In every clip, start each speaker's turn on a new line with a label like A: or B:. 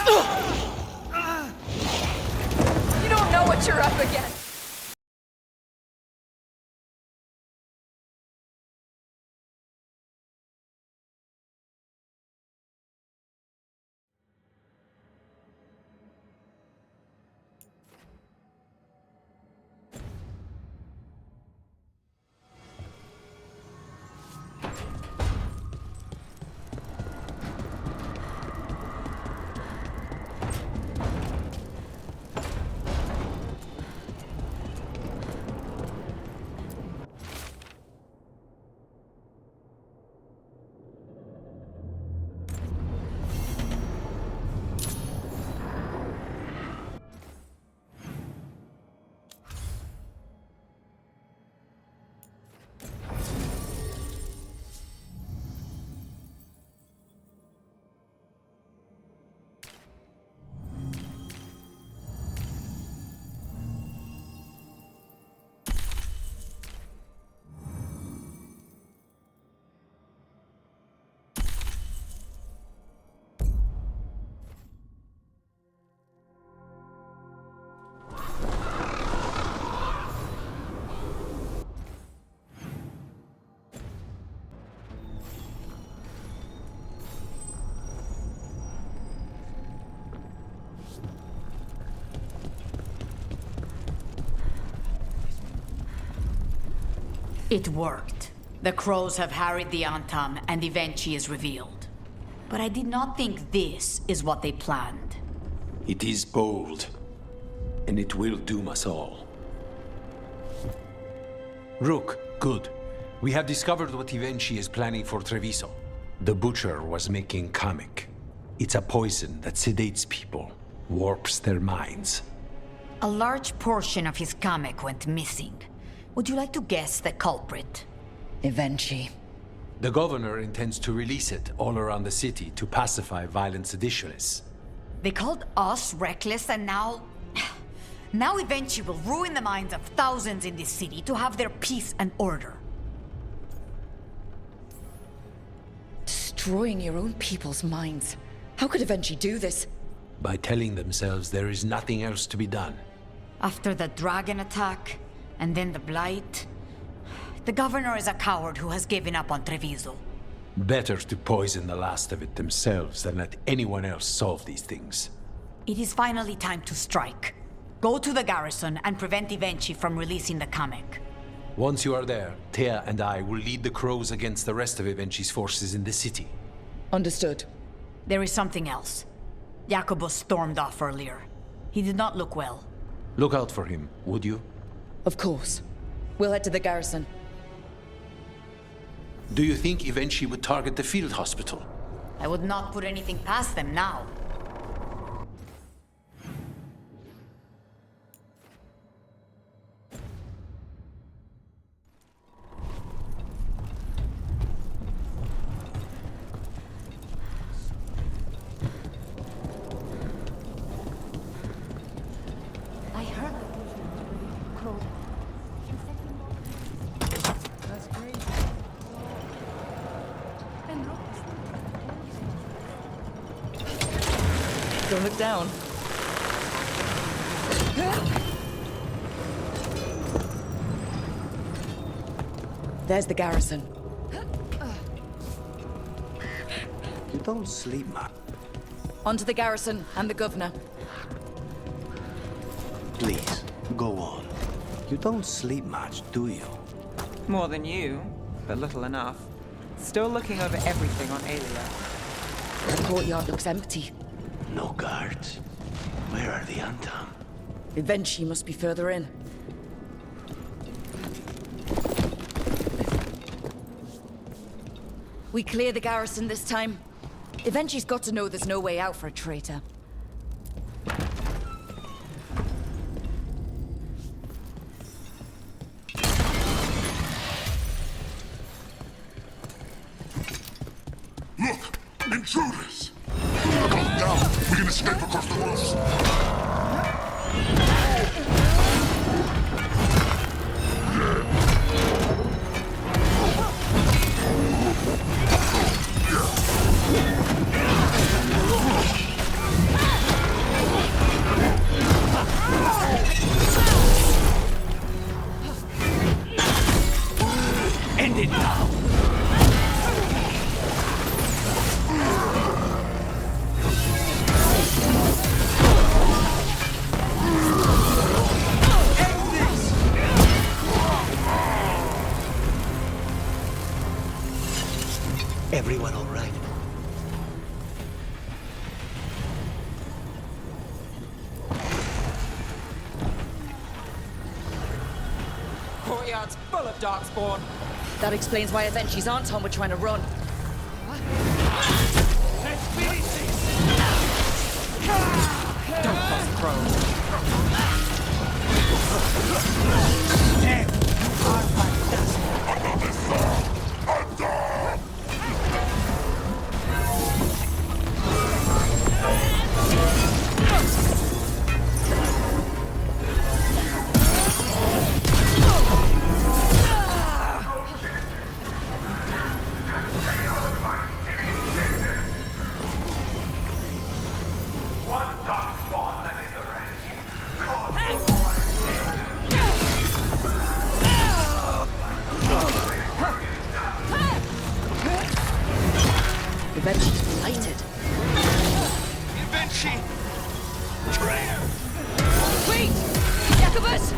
A: You don't know what you're up against.
B: It worked. The crows have harried the Antam, and Evenchi is revealed. But I did not think this is what they planned.
C: It is bold, and it will doom us all. Rook, good. We have discovered what Evenchi is planning for Treviso. The butcher was making kamic. It's a poison that sedates people, warps their minds.
B: A large portion of his kamic went missing. Would you like to guess the culprit?
D: Evenchi.
C: The governor intends to release it all around the city to pacify violent seditionists.
B: They called us reckless, and now... Now Evenchi will ruin the minds of thousands in this city to have their peace and order.
D: Destroying your own people's minds. How could Evenchi do this?
C: By telling themselves there is nothing else to be done.
B: After the dragon attack, and then the blight... The governor is a coward who has given up on Treviso.
C: Better to poison the last of it themselves than let anyone else solve these things.
B: It is finally time to strike. Go to the garrison and prevent Evenchi from releasing the kamic.
C: Once you are there, Thea and I will lead the crows against the rest of Evenchi's forces in the city.
D: Understood.
B: There is something else. Jacobus stormed off earlier. He did not look well.
C: Look out for him, would you?
D: Of course. We'll head to the garrison.
C: Do you think Evenchi would target the field hospital?
B: I would not put anything past them now.
A: I heard.
D: Don't look down. There's the garrison.
C: You don't sleep, man.
D: On to the garrison and the governor.
C: Please, go on. You don't sleep much, do you?
E: More than you, but little enough. Still looking over everything on Aelia.
D: The courtyard looks empty.
C: No guards. Where are the Antam?
D: Evenchi must be further in. We clear the garrison this time. Evenchi's got to know there's no way out for a traitor.
F: Look! Intruders! Calm down! We can escape across the roofs!
E: courtyard's full of darkspawn.
D: That explains why Evenchi's Anton were trying to run.
E: Don't cross crows.
D: Evenchi's delighted.
F: Evenchi! Traitor!
D: Wait! Jacobus!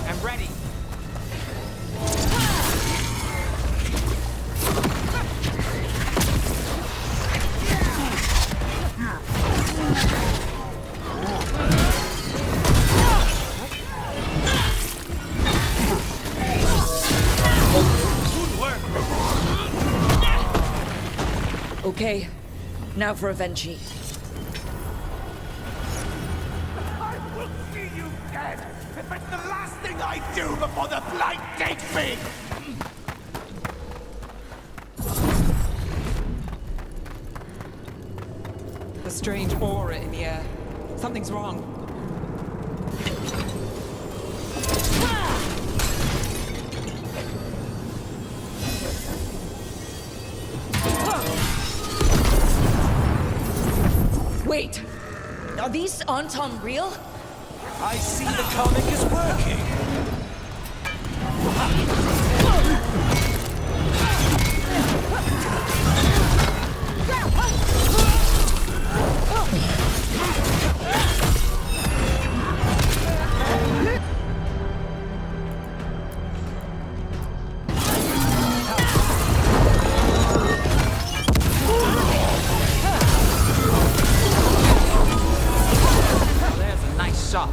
E: I'm ready.
D: Okay, now for Evenchi.
F: I will see you dead if it's the last thing I do before the blight takes me!
E: The strange aura in the air. Something's wrong.
D: Wait! Are these Anton real?
C: I see the comic is working.
E: There's a nice shot.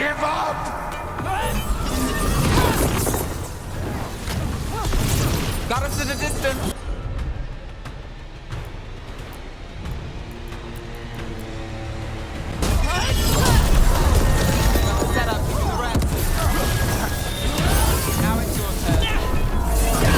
F: give up!
E: Got us at a distance. Set up for the rest. Now it's your turn.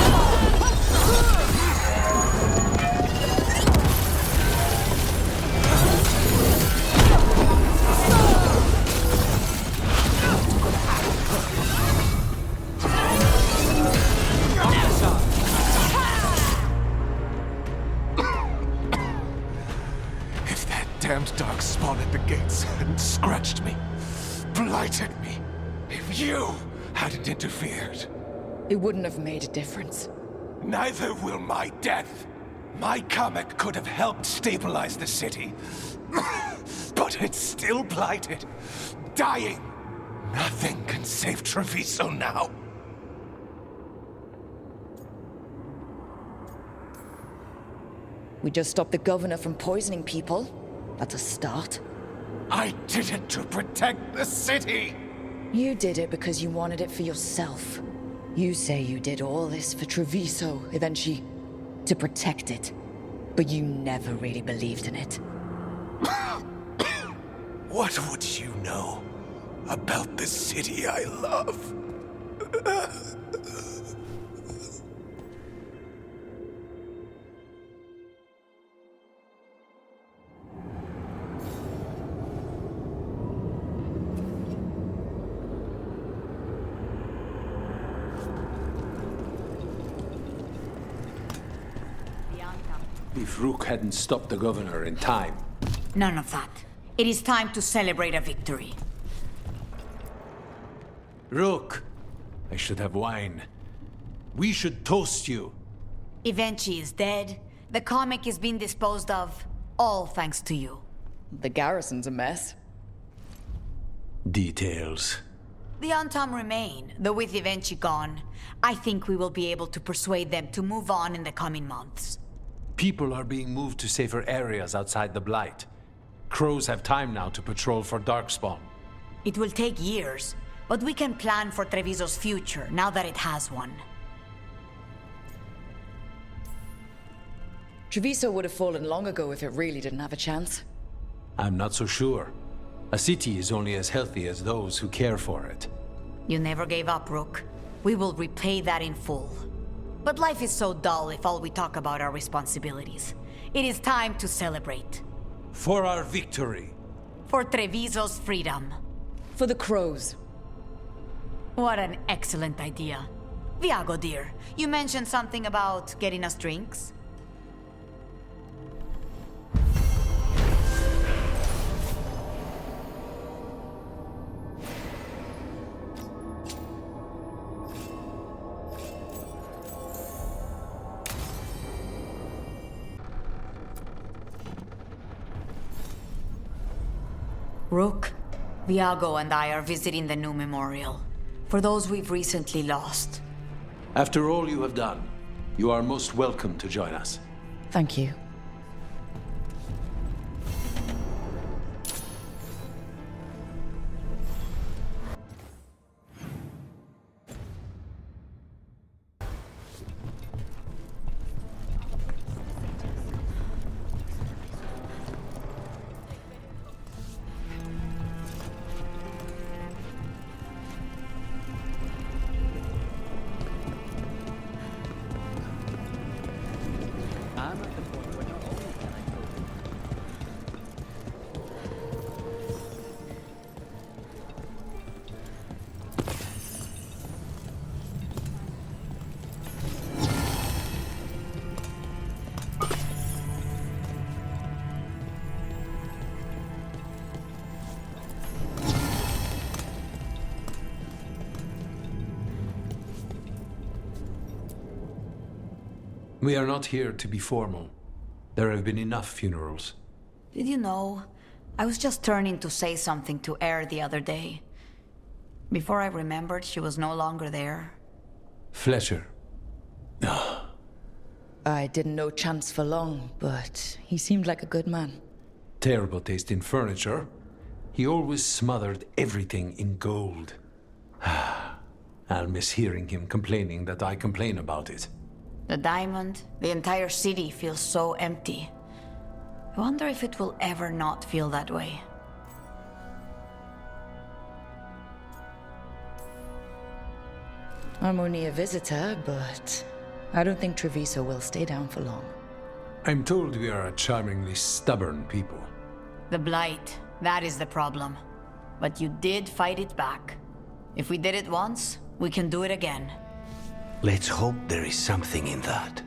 F: If that damned dark spawn at the gates hadn't scratched me, blighted me, if you hadn't interfered,
D: It wouldn't have made a difference.
F: neither will my death. My comet could have helped stabilize the city, but it's still blighted, dying. Nothing can save Treviso now.
D: We just stopped the governor from poisoning people. That's a start.
F: I did it to protect the city.
D: You did it because you wanted it for yourself. You say you did all this for Treviso, eventually, to protect it. But you never really believed in it.
F: What would you know about the city I love?
C: If Rook hadn't stopped the governor in time.
B: None of that. It is time to celebrate a victory.
C: Rook! I should have wine. We should toast you.
B: Evenchi is dead. The comic is being disposed of. All thanks to you.
D: The garrison's a mess.
C: Details.
B: The Antam remain, though with Evenchi gone, I think we will be able to persuade them to move on in the coming months.
C: People are being moved to safer areas outside the Blight. Crows have time now to patrol for Darkspawn.
B: It will take years, but we can plan for Treviso's future now that it has one.
D: Treviso would have fallen long ago if it really didn't have a chance.
C: I'm not so sure. A city is only as healthy as those who care for it.
B: You never gave up, Rook. We will repay that in full. But life is so dull if all we talk about are responsibilities. It is time to celebrate.
C: For our victory.
B: For Treviso's freedom.
D: For the crows.
B: What an excellent idea. Viago, dear, you mentioned something about getting us drinks? Rook, Viago and I are visiting the new memorial. For those we've recently lost.
C: After all you have done, you are most welcome to join us.
D: Thank you.
C: We are not here to be formal. There have been enough funerals.
B: Did you know? I was just turning to say something to Air the other day. Before I remembered, she was no longer there.
C: Fletcher.
D: I didn't know Chance for long, but he seemed like a good man.
C: Terrible taste in furniture. He always smothered everything in gold. I'll miss hearing him complaining that I complain about it.
B: The diamond, the entire city feels so empty. I wonder if it will ever not feel that way.
D: I'm only a visitor, but I don't think Treviso will stay down for long.
C: I'm told we are a charmingly stubborn people.
B: The Blight, that is the problem. But you did fight it back. If we did it once, we can do it again.
G: Let's hope there is something in that.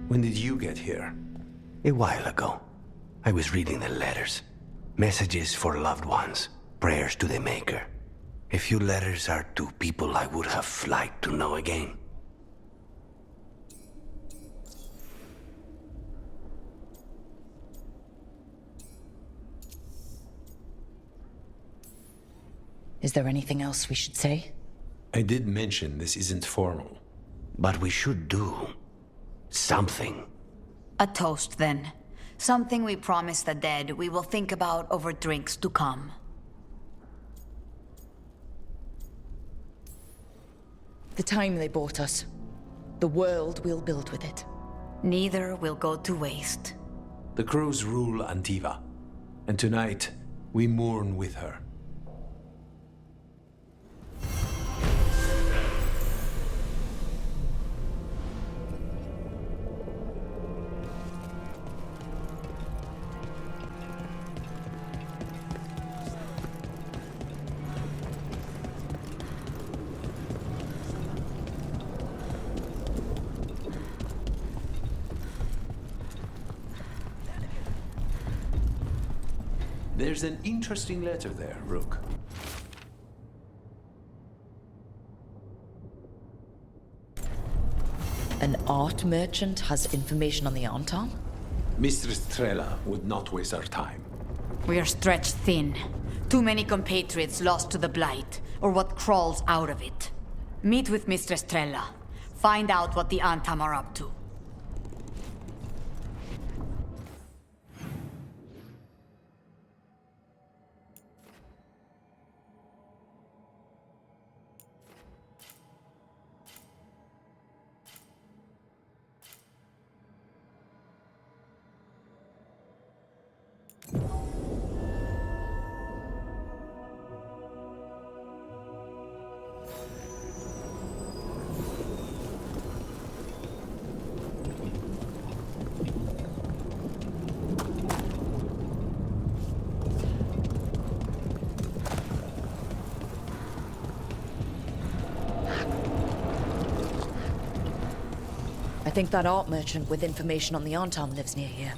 C: When did you get here?
G: A while ago, I was reading the letters. Messages for loved ones, prayers to the Maker. A few letters are to people I would have liked to know again.
D: Is there anything else we should say?
C: I did mention this isn't formal.
G: But we should do something.
B: A toast, then. Something we promise the dead we will think about over drinks to come.
D: The time they bought us. The world we'll build with it.
B: Neither will go to waste.
C: The crows rule Antiva, and tonight we mourn with her. There's an interesting letter there, Rook.
D: An art merchant has information on the Antam?
C: Mistress Trella would not waste our time.
B: We are stretched thin. Too many compatriots lost to the Blight, or what crawls out of it. Meet with Mistress Trella. Find out what the Antam are up to.
D: I think that art merchant with information on the Antam lives near here.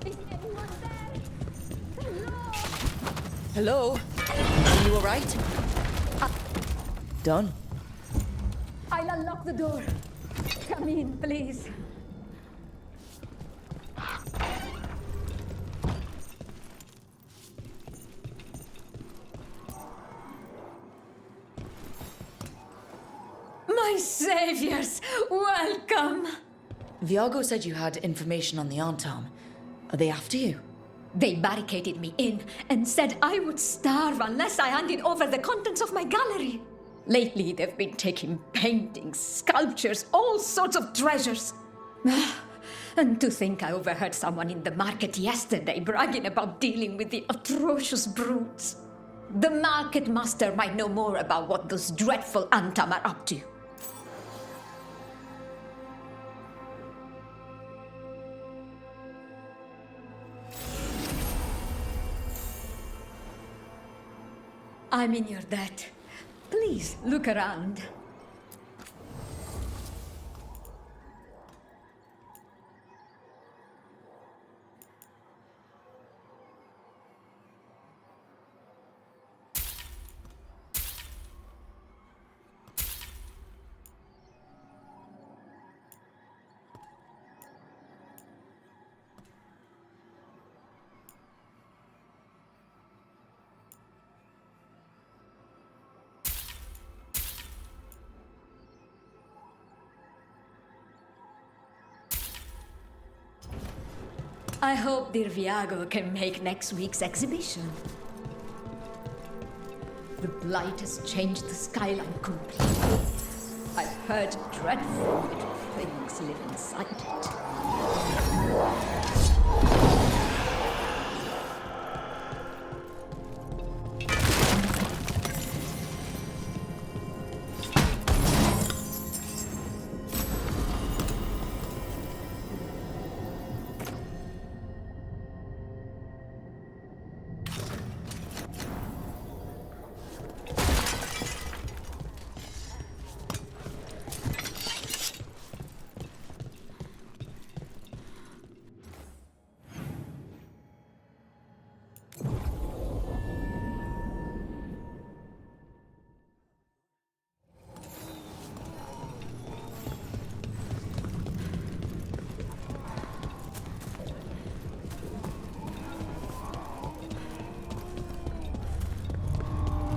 A: Is anyone there?
D: Hello? Are you alright? Done.
A: I'll unlock the door. Come in, please. My saviors, welcome!
D: Viago said you had information on the Antam. Are they after you?
A: They barricaded me in and said I would starve unless I handed over the contents of my gallery. Lately, they've been taking paintings, sculptures, all sorts of treasures. And to think I overheard someone in the market yesterday bragging about dealing with the atrocious brutes. The market master might know more about what those dreadful Antam are up to. I'm in your debt. Please look around. I hope dear Viago can make next week's exhibition. The blight has changed the skyline completely. I've heard dreadful little things live inside it.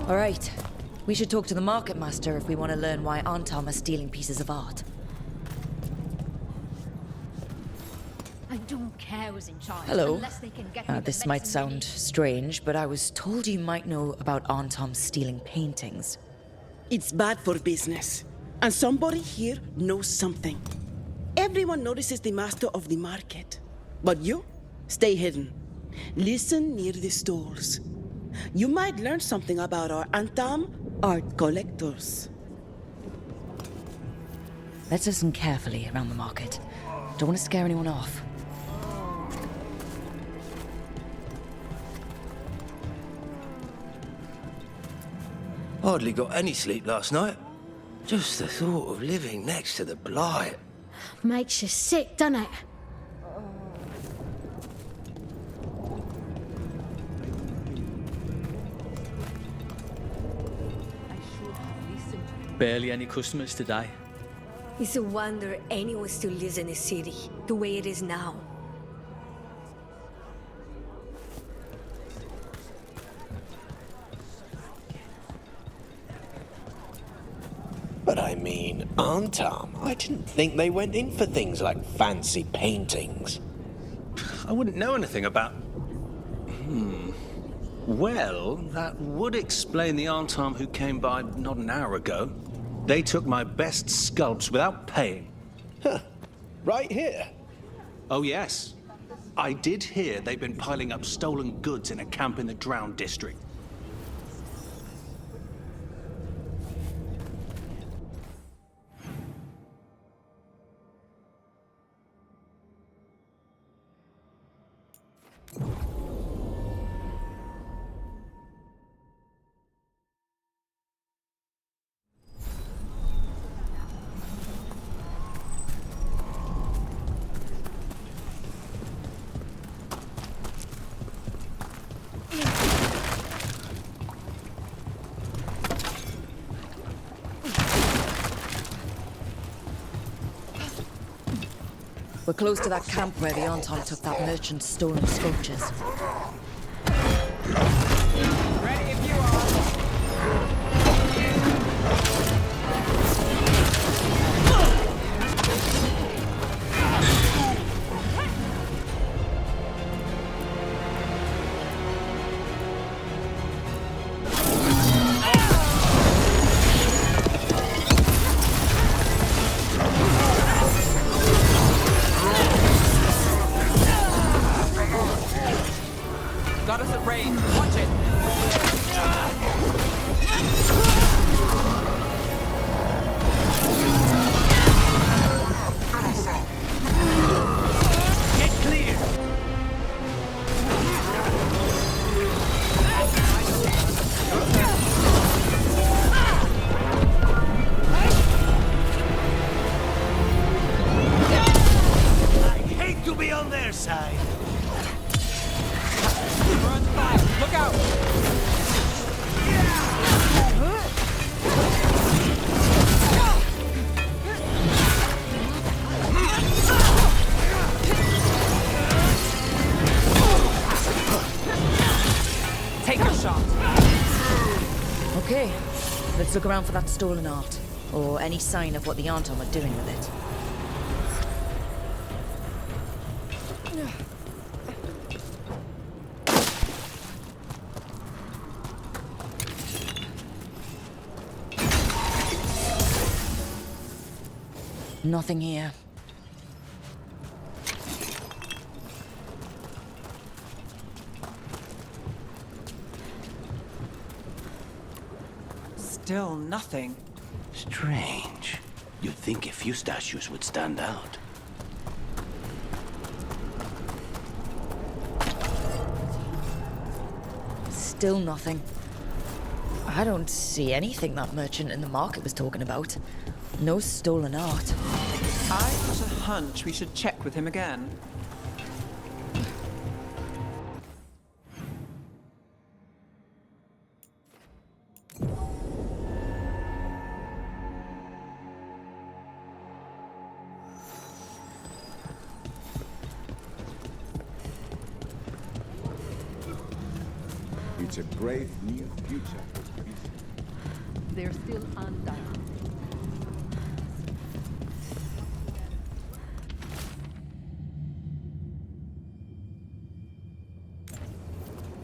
D: All right. We should talk to the market master if we want to learn why Antam are stealing pieces of art.
A: I don't care who's in charge.
D: Hello.
A: Unless they can get me the
D: This might
A: medicine we
D: sound
A: need.
D: strange, but I was told you might know about Antam stealing paintings.
H: It's bad for business. And somebody here knows something. Everyone notices the master of the market. But you, stay hidden. Listen near the stalls. You might learn something about our Antam art collectors.
D: Let's listen carefully around the market. Don't want to scare anyone off.
G: Hardly got any sleep last night. Just the thought of living next to the blight.
A: Makes you sick, doesn't it?
I: Barely any customers today.
J: It's a wonder anyone still lives in the city, the way it is now.
G: But I mean, Antam, I didn't think they went in for things like fancy paintings.
K: I wouldn't know anything about... Well, that would explain the Antam who came by not an hour ago. They took my best sculpts without paying.
G: Huh. Right here.
K: Oh, yes. I did hear they've been piling up stolen goods in a camp in the Drowned district.
D: We're close to that camp where the Antam took that merchant's stolen sculptures.
E: Ready if you are. Got us at range. Watch it.
K: Get clear!
G: I hate to be on their side.
E: We're on fire. Look out. Take a shot.
D: Okay, let's look around for that stolen art, or any sign of what the Antam are doing with it. Nothing here.
E: Still nothing.
G: Strange. You'd think a few statues would stand out.
D: Still nothing. I don't see anything that merchant in the market was talking about. No stolen art.
E: I got a hunch we should check with him again.
I: It's a brave new future.
A: They're still undone.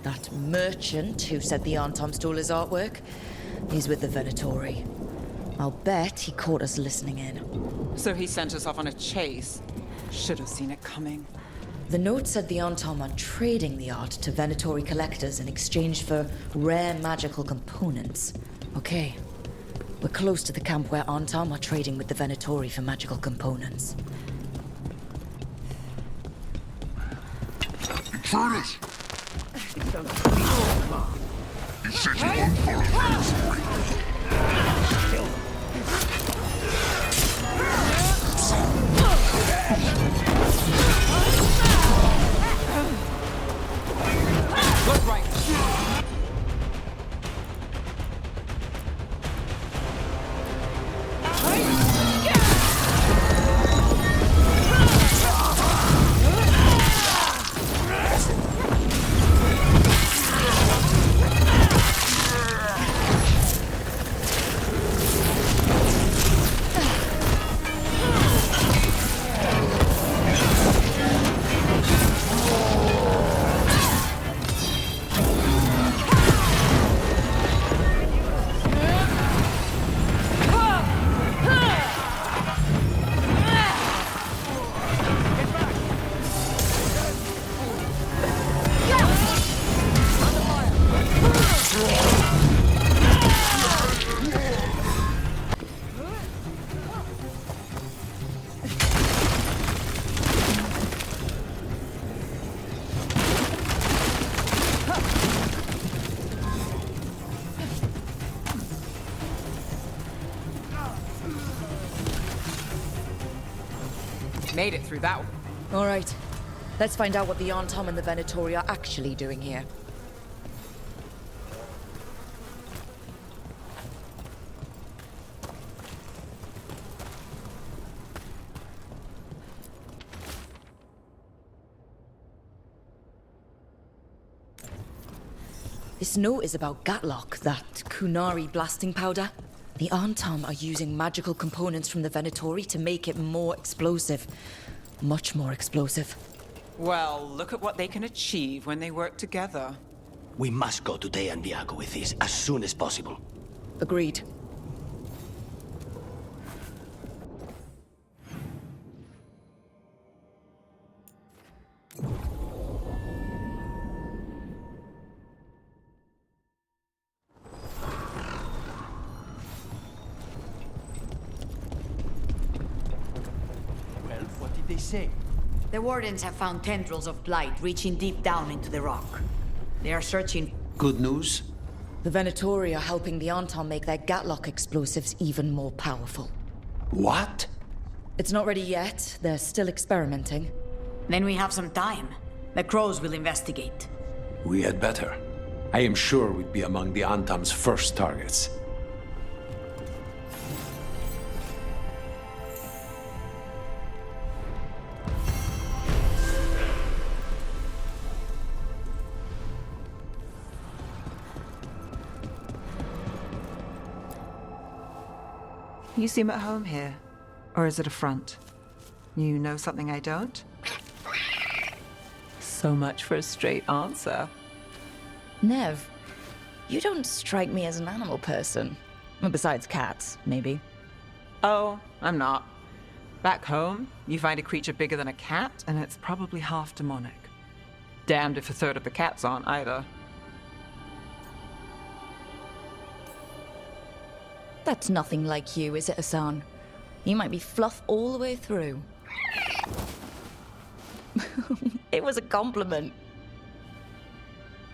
D: That merchant who said the Antom stole his artwork, he's with the Venatori. I'll bet he caught us listening in.
E: So he sent us off on a chase. Should have seen it coming.
D: The note said the Antom are trading the art to Venatori collectors in exchange for rare magical components. Okay, we're close to the camp where Antom are trading with the Venatori for magical components.
I: Intruders! You said you won't follow Venatori.
E: Look right. Made it through that one.
D: All right, let's find out what the Antom and the Venatori are actually doing here. This note is about Gatlock, that Kunari blasting powder. The Antom are using magical components from the Venatori to make it more explosive. Much more explosive.
E: Well, look at what they can achieve when they work together.
G: We must go to Day and Bianco with this as soon as possible.
D: Agreed.
G: They say?
B: The Wardens have found tendrils of blight reaching deep down into the rock. They are searching.
C: Good news?
D: The Venatori are helping the Antom make their Gatlock explosives even more powerful.
C: What?
D: It's not ready yet. They're still experimenting.
B: Then we have some time. The Crows will investigate.
C: We had better. I am sure we'd be among the Antom's first targets.
E: You seem at home here. Or is it a front? You know something I don't? So much for a straight answer.
D: Nev, you don't strike me as an animal person. Well, besides cats, maybe.
E: Oh, I'm not. Back home, you find a creature bigger than a cat, and it's probably half demonic. Damned if a third of the cats aren't either.
D: That's nothing like you, is it, Hassan? You might be fluff all the way through. It was a compliment.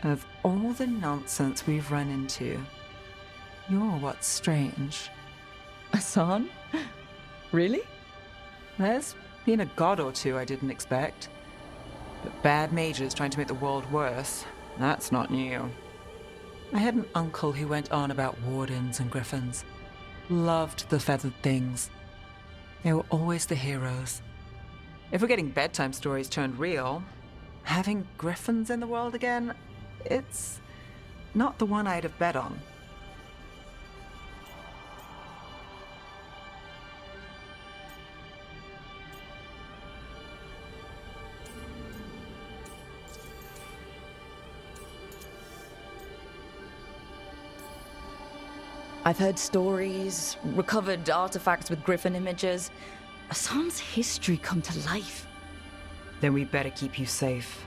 E: Of all the nonsense we've run into, you're what's strange.
D: Hassan? Really?
E: There's been a god or two I didn't expect. But bad mages trying to make the world worse, that's not new. I had an uncle who went on about wardens and griffins. Loved the feathered things. They were always the heroes. If we're getting bedtime stories turned real, having griffins in the world again, it's not the one I'd have bet on.
D: I've heard stories, recovered artifacts with griffin images. Hassan's history come to life.
E: Then we better keep you safe.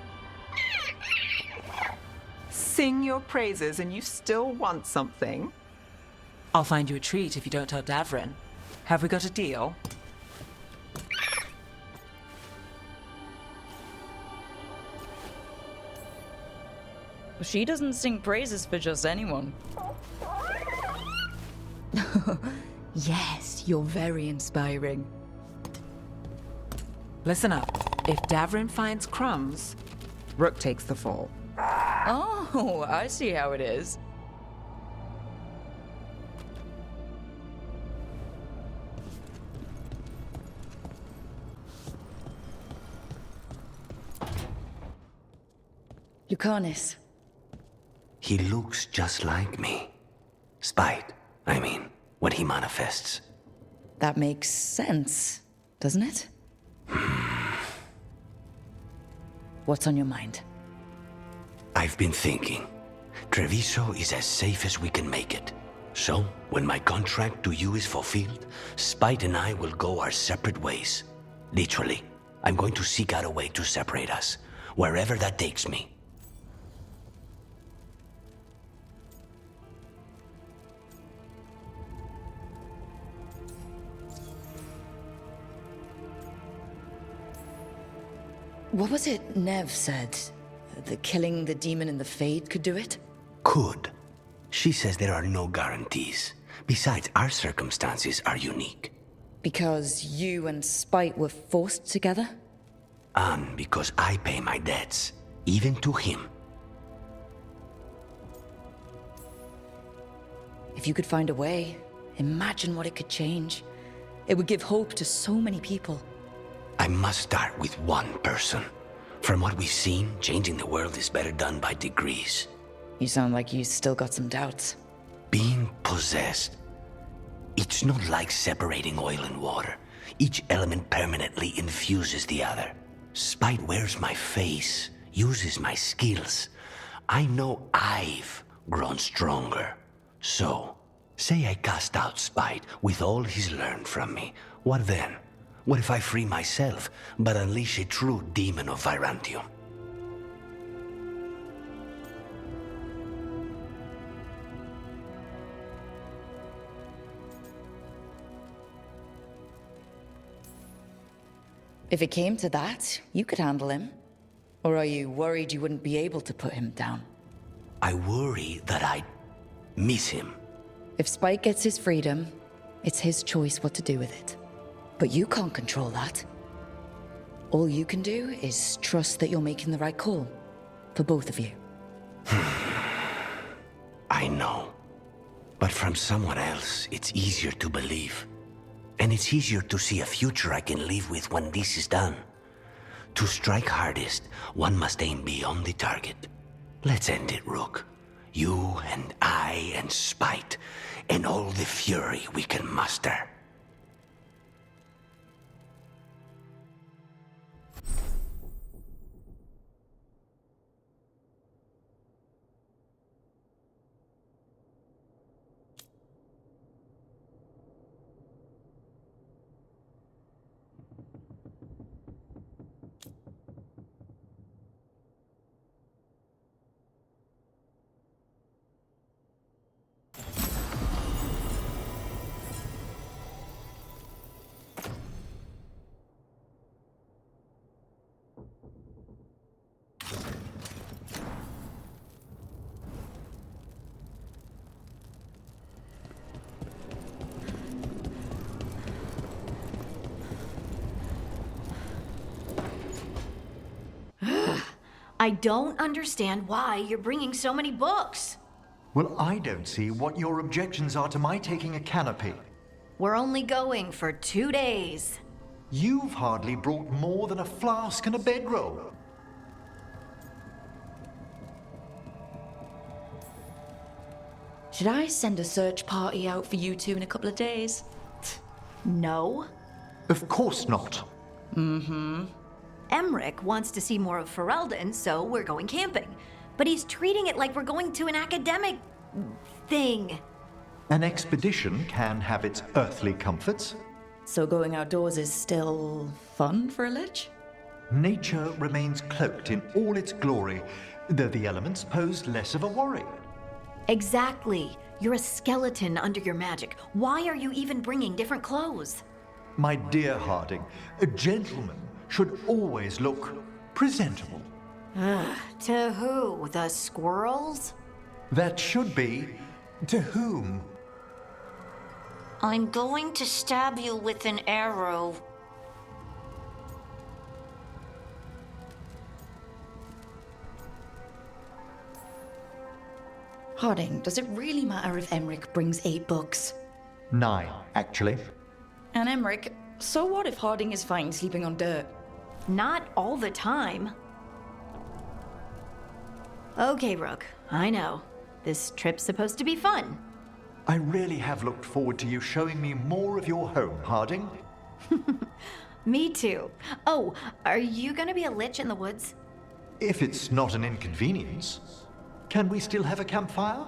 E: Sing your praises and you still want something? I'll find you a treat if you don't tell Davrin. Have we got a deal?
D: She doesn't sing praises for just anyone. Yes, you're very inspiring.
E: Listen up. If Davrin finds crumbs, Rook takes the fall.
D: Oh, I see how it is. Lucanis.
G: He looks just like me. Spite, I mean, when he manifests.
D: That makes sense, doesn't it? What's on your mind?
G: I've been thinking. Treviso is as safe as we can make it. So, when my contract to you is fulfilled, Spite and I will go our separate ways. Literally, I'm going to seek out a way to separate us, wherever that takes me.
D: What was it Nev said? That killing the demon in the Fade could do it?
G: Could. She says there are no guarantees. Besides, our circumstances are unique.
D: Because you and Spite were forced together?
G: And because I pay my debts, even to him.
D: If you could find a way, imagine what it could change. It would give hope to so many people.
G: I must start with one person. From what we've seen, changing the world is better done by degrees.
D: You sound like you still got some doubts.
G: Being possessed. It's not like separating oil and water. Each element permanently infuses the other. Spite wears my face, uses my skills. I know I've grown stronger. So, say I cast out Spite with all he's learned from me. What then? What if I free myself, but unleash a true demon of Virantium?
D: If it came to that, you could handle him. Or are you worried you wouldn't be able to put him down?
G: I worry that I'd miss him.
D: If Spike gets his freedom, it's his choice what to do with it. But you can't control that. All you can do is trust that you're making the right call. For both of you.
G: I know. But from someone else, it's easier to believe. And it's easier to see a future I can live with when this is done. To strike hardest, one must aim beyond the target. Let's end it, Rook. You and I and Spite, and all the fury we can muster.
L: I don't understand why you're bringing so many books.
M: Well, I don't see what your objections are to my taking a canopy.
L: We're only going for 2 days.
M: You've hardly brought more than a flask and a bedroll.
D: Should I send a search party out for you two in a couple of days?
L: No.
M: Of course not.
L: Emmerich wants to see more of Ferelden, so we're going camping. But he's treating it like we're going to an academic thing.
M: An expedition can have its earthly comforts.
D: So going outdoors is still fun for a lich?
M: Nature remains cloaked in all its glory, though the elements pose less of a worry.
L: Exactly. You're a skeleton under your magic. Why are you even bringing different clothes?
M: My dear Harding, a gentleman should always look presentable.
L: To who? The squirrels?
M: That should be to whom?
N: I'm going to stab you with an arrow.
D: Harding, does it really matter if Emmerich brings 8 books?
M: 9, actually.
D: And Emmerich, so what if Harding is fine sleeping on dirt?
L: Not all the time. Okay, Rook, I know. This trip's supposed to be fun.
M: I really have looked forward to you showing me more of your home, Harding.
L: Me too. Oh, are you gonna be a lich in the woods?
M: If it's not an inconvenience, can we still have a campfire?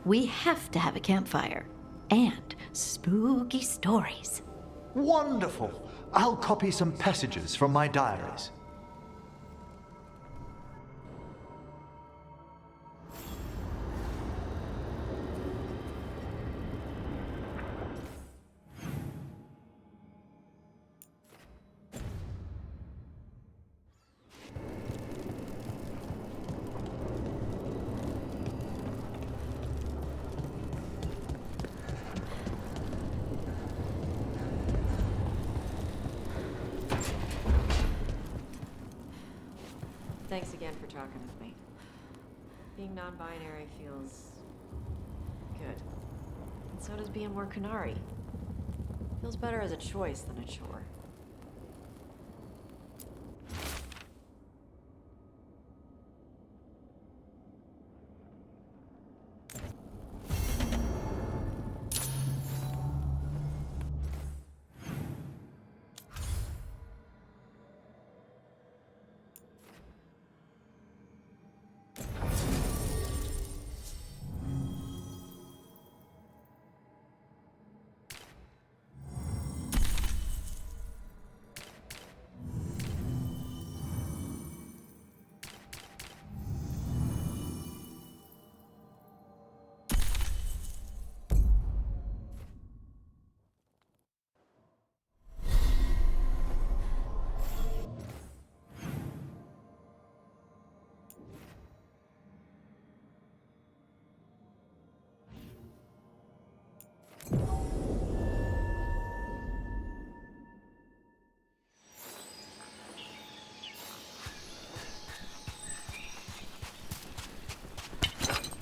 L: We have to have a campfire. And spooky stories.
M: Wonderful. I'll copy some passages from my diaries.
O: Thanks again for talking with me. Being non-binary feels good. And so does being more Canary. Feels better as a choice than a chore.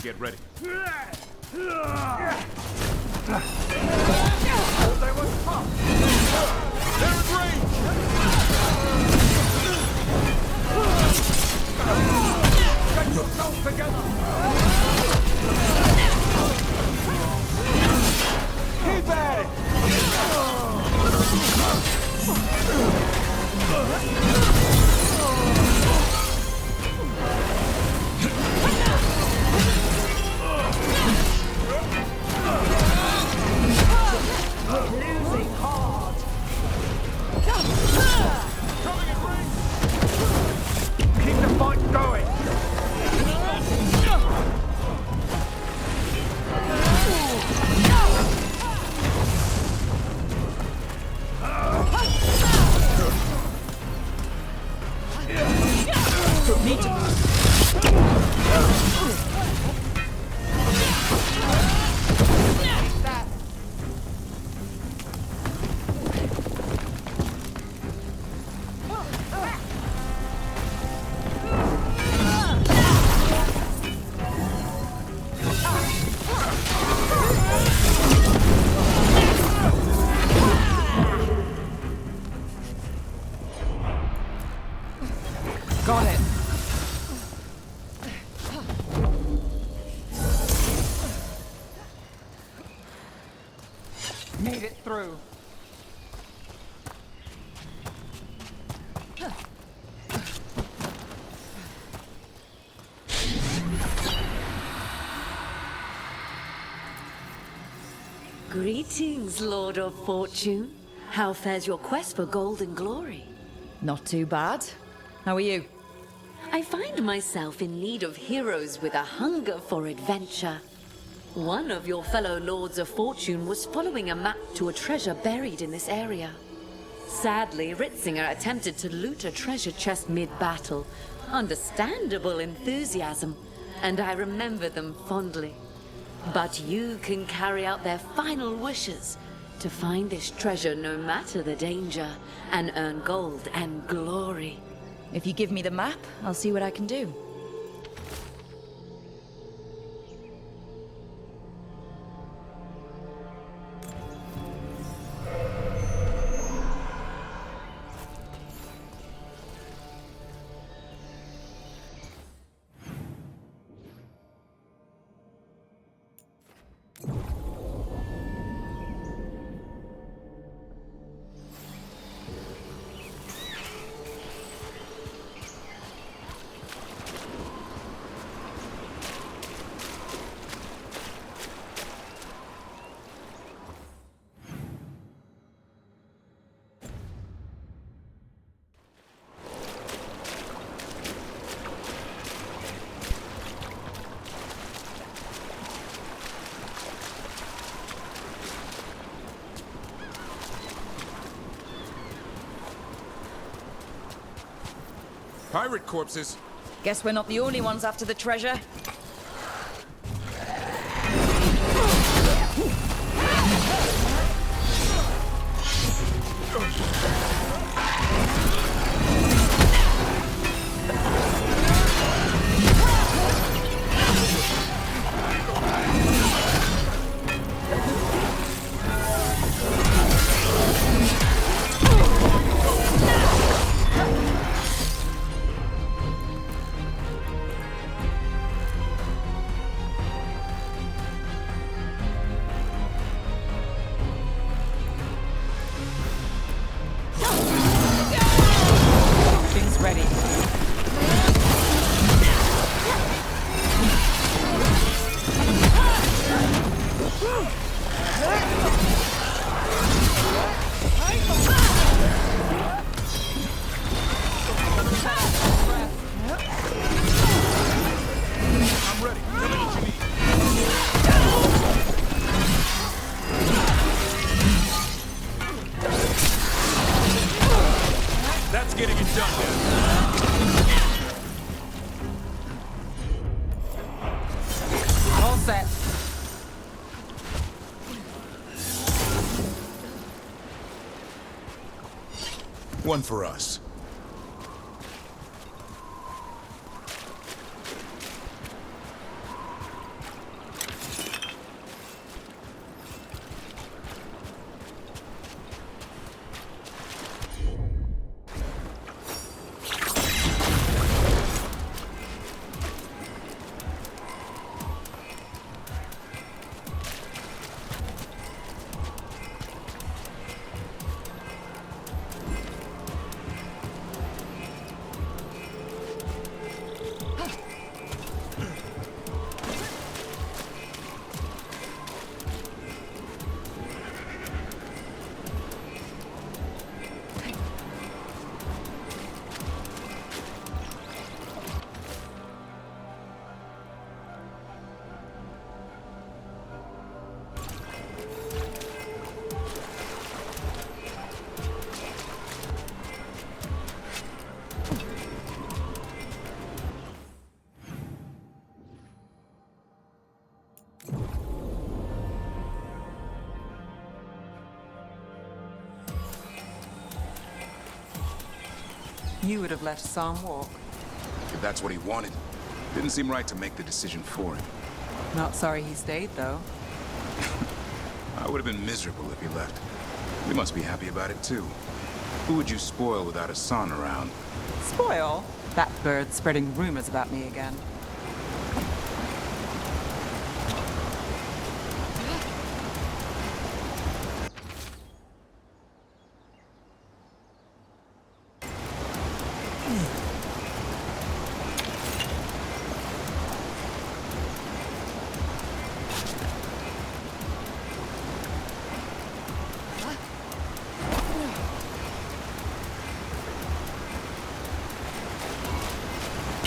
P: Get ready.
F: Get yourself together! Keep at it!
E: Made it through.
Q: Greetings, Lord of Fortune. How fares your quest for gold and glory?
D: Not too bad. How are you?
Q: I find myself in need of heroes with a hunger for adventure. One of your fellow Lords of Fortune was following a map to a treasure buried in this area. Sadly, Ritzinger attempted to loot a treasure chest mid-battle. Understandable enthusiasm, and I remember them fondly. But you can carry out their final wishes to find this treasure no matter the danger and earn gold and glory.
D: If you give me the map, I'll see what I can do.
P: Pirate corpses.
D: Guess we're not the only ones after the treasure.
P: One for us.
E: You would have let Sam walk.
P: If that's what he wanted. Didn't seem right to make the decision for him.
E: Not sorry he stayed, though.
P: I would have been miserable if he left. We must be happy about it, too. Who would you spoil without a son around?
E: Spoil? That bird's spreading rumors about me again.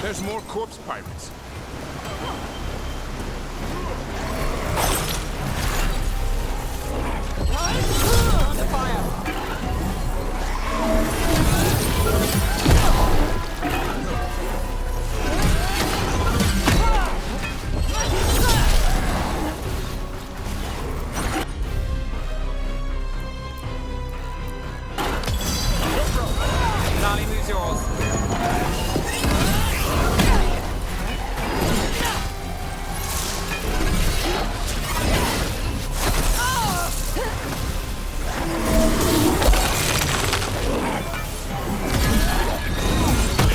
P: There's more corpse pirates.
E: Under fire! Nolly, who's yours?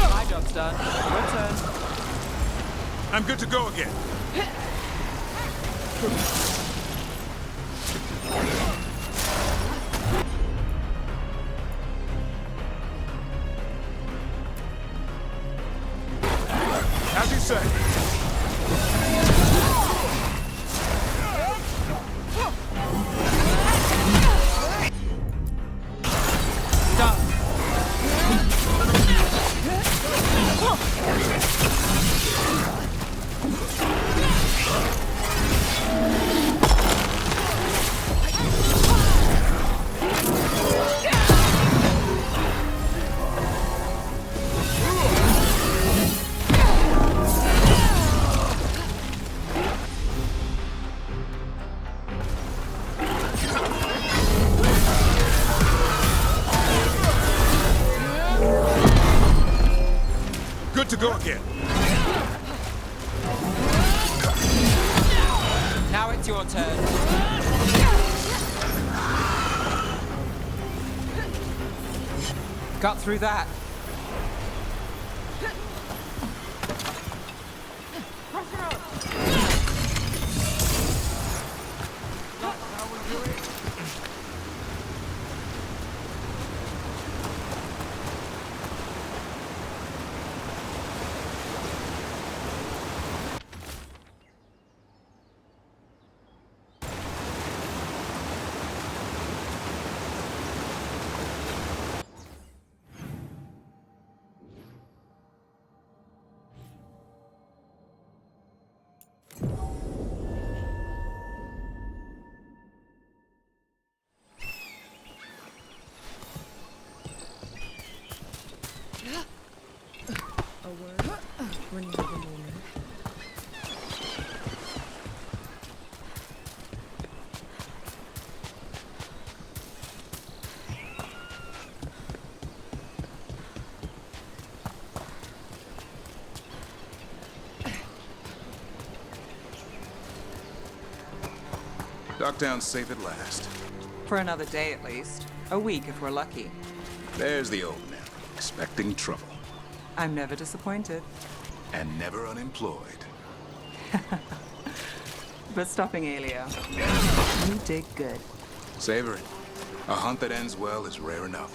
E: My job's done. Your turn.
P: I'm good to go again. As you say. Good to go again.
E: Now it's your turn. Got through that.
P: Docktown's safe at last.
E: For another day at least. A week if we're lucky.
P: There's the old man, expecting trouble.
E: I'm never disappointed.
P: And never unemployed.
E: But stopping Aelia, you did good.
P: Savor it. A hunt that ends well is rare enough.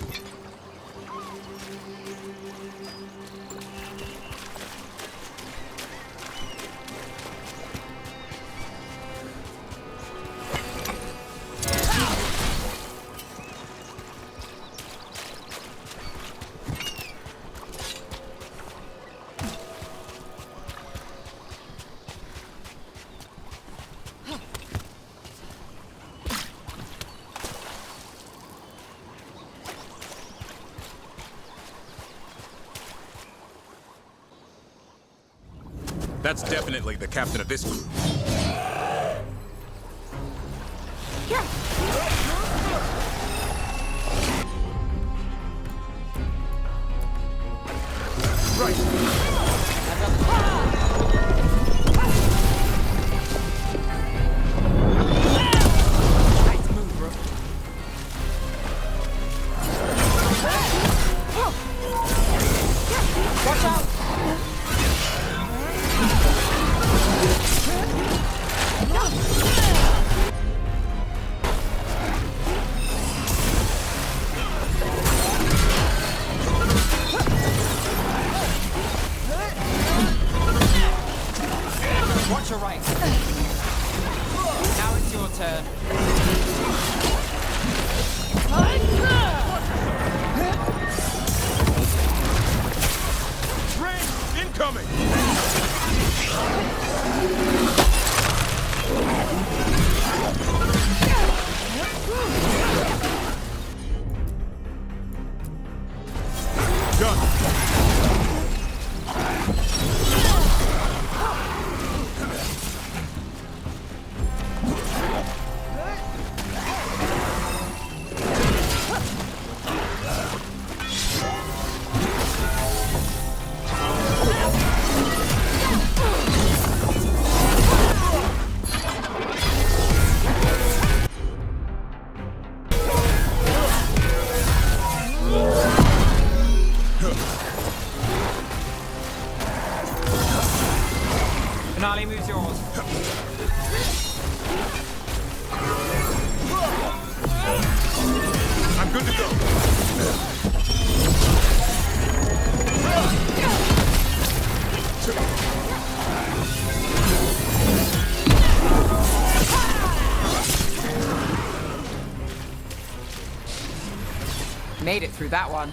P: That's definitely the captain of this group.
E: made it through that one.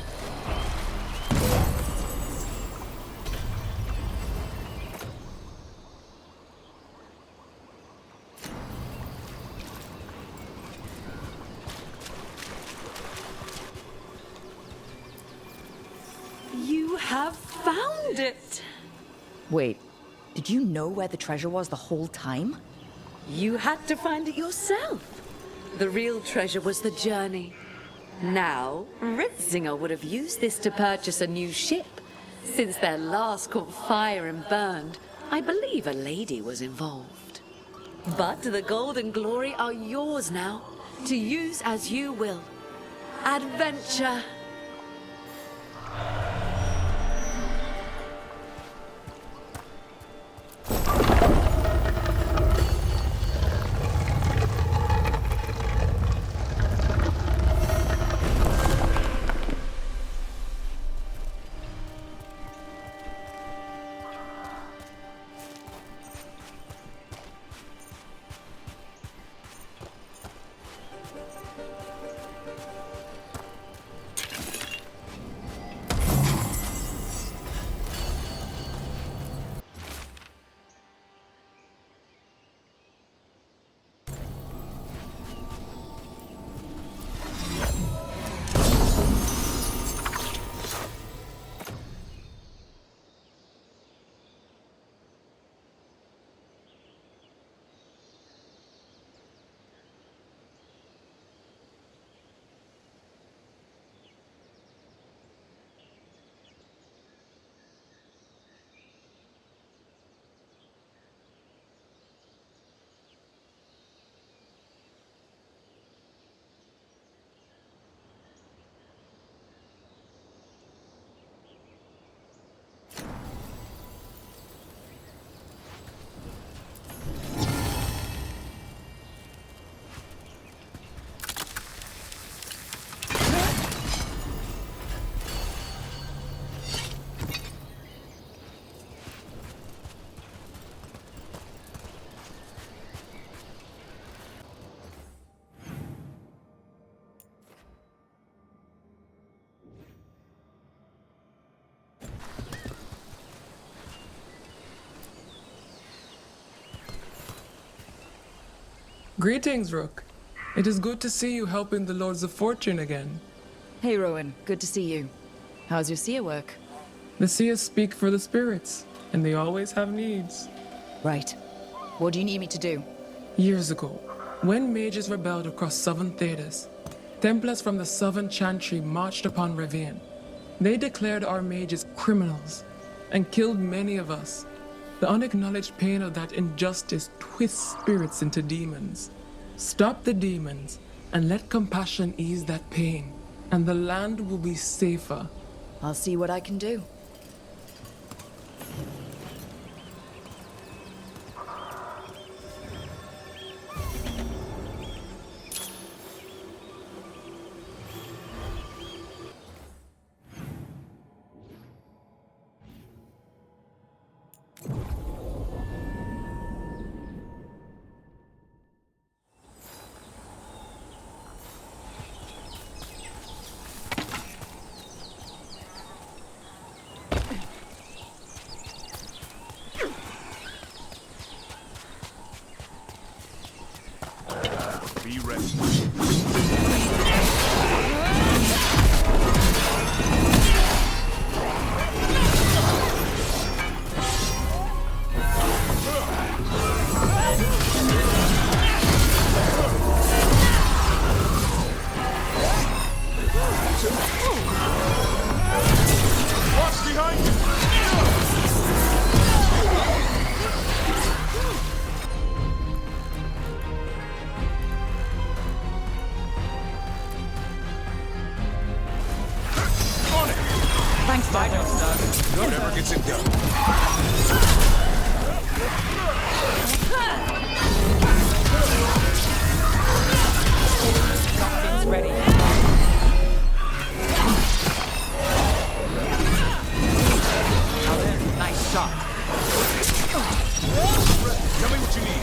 Q: You have found it!
D: Wait, did you know where the treasure was the whole time?
Q: You had to find it yourself. The real treasure was the journey. Now, Ritzinger would have used this to purchase a new ship. Since their last caught fire and burned, I believe a lady was involved. But the gold and glory are yours now, to use as you will. Adventure!
R: Greetings, Rook. It is good to see you helping the Lords of Fortune again.
D: Hey, Rowan. Good to see you. How's your seer work?
R: The seers speak for the spirits, and they always have needs.
D: Right. What do you need me to do?
R: Years ago, when mages rebelled across southern Thedas, Templars from the southern Chantry marched upon Rivian. They declared our mages criminals and killed many of us. The unacknowledged pain of that injustice twists spirits into demons. Stop the demons and let compassion ease that pain, and the land will be safer.
D: I'll see what I can do.
P: Be ready.
I: Watch behind you!
R: Thanks, Doug.
P: Whatever gets it done.
E: Something's ready. Now then, nice shot.
P: Tell me what you need.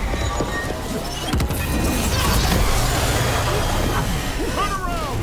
P: Turn around!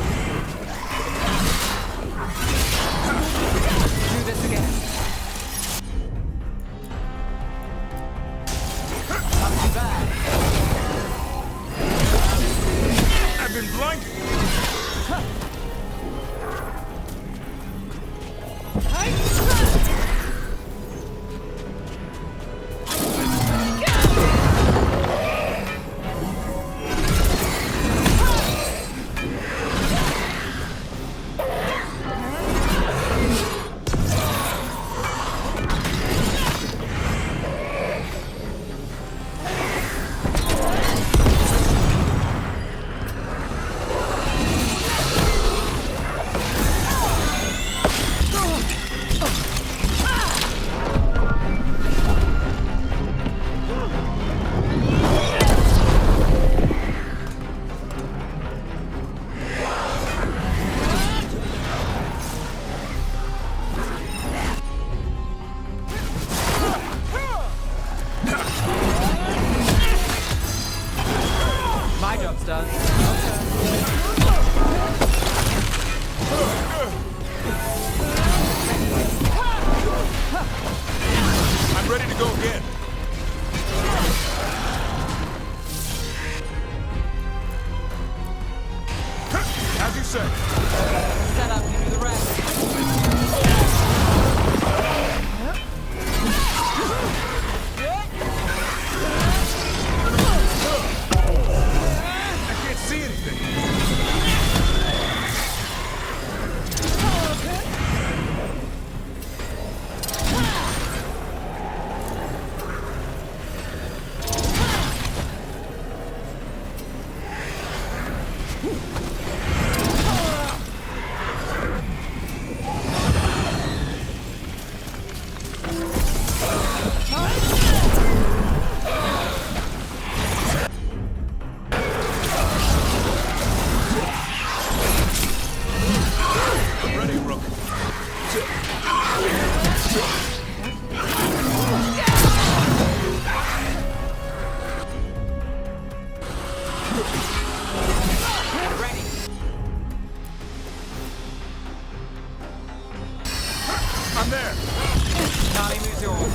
E: done.
P: I'm ready to go again. As you say.
E: Set up, you do the rest.
P: I can't see anything. I'm there.
E: Charlie, moves yours.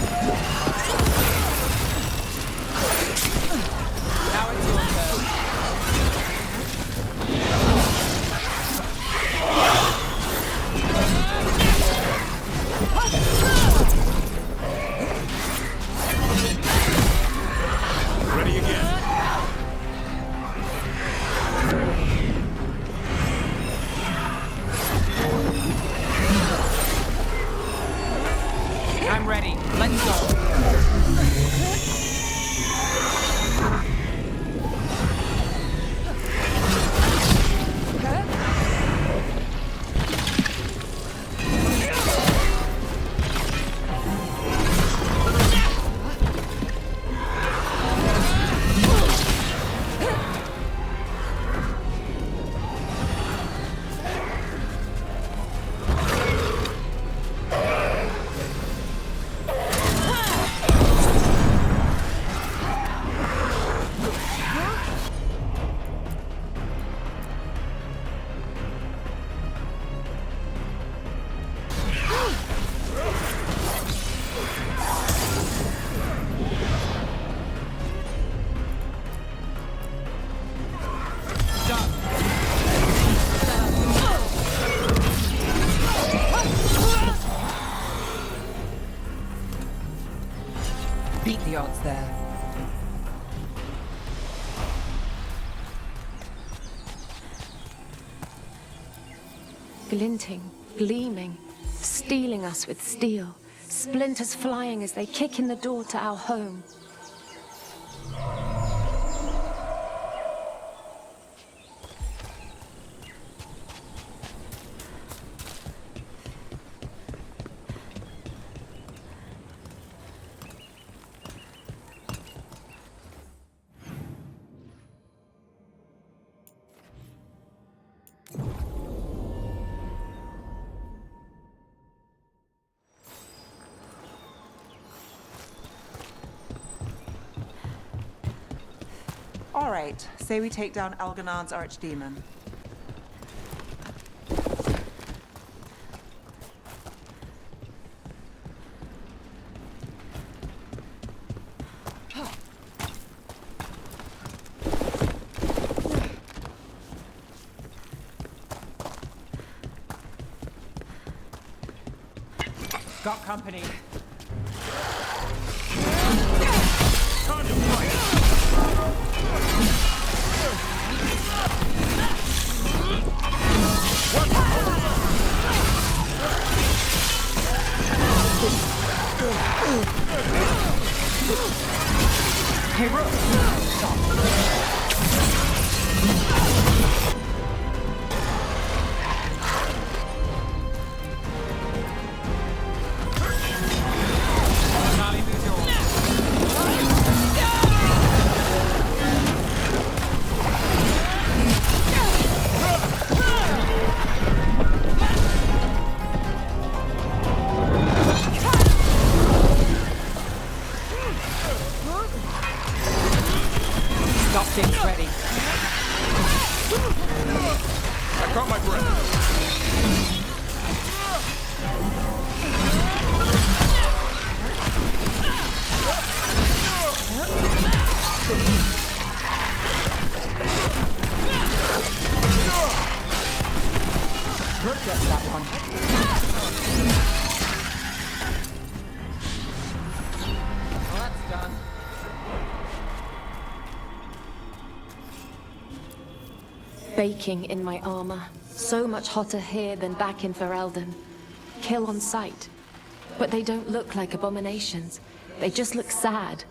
E: Now it's your turn.
P: Ready again.
E: I'm ready. Let's go. Beat the odds there.
S: Glinting, gleaming, stealing us with steel, splinters flying as they kick in the door to our home.
E: All right, say we take down Elganon's archdemon. Got company. Hey, bro. Got things ready.
P: I caught my breath.
E: Brooke gets that one. Well, that's done.
S: Baking in my armor. So much hotter here than back in Ferelden. Kill on sight. But they don't look like abominations. They just look sad.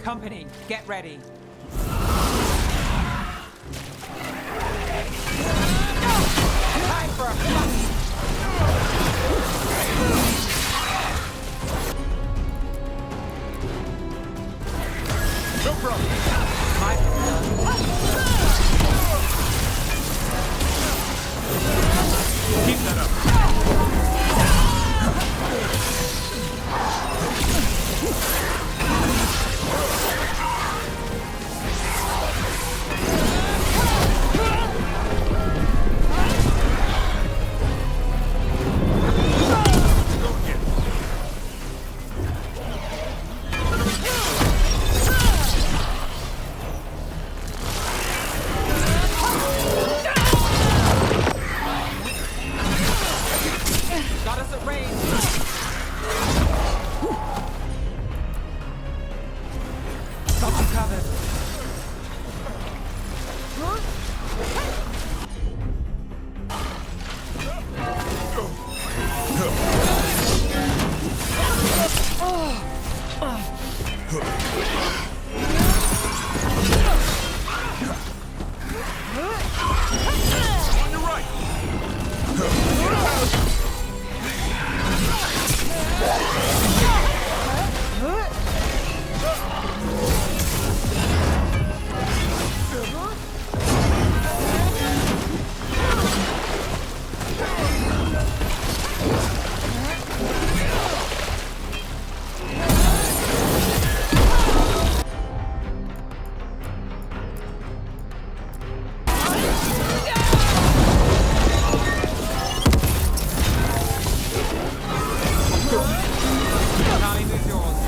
E: Company, get ready. Time for a fight!
P: No problem. Keep that up.
E: Got us at range. Got you covered.
P: On your right.
E: Time is yours.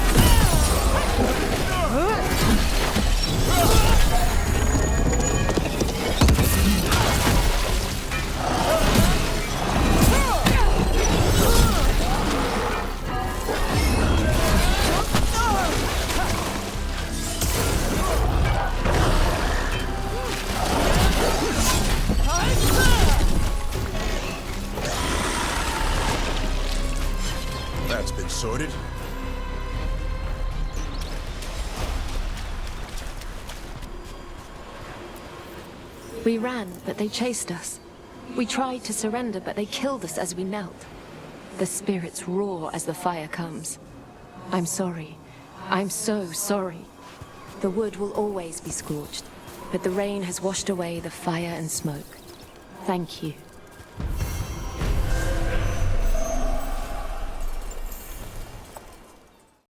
P: That's been sorted.
S: We ran, but they chased us. We tried to surrender, but they killed us as we knelt. The spirits roar as the fire comes. I'm sorry. I'm so sorry. The wood will always be scorched, but the rain has washed away the fire and smoke. Thank you.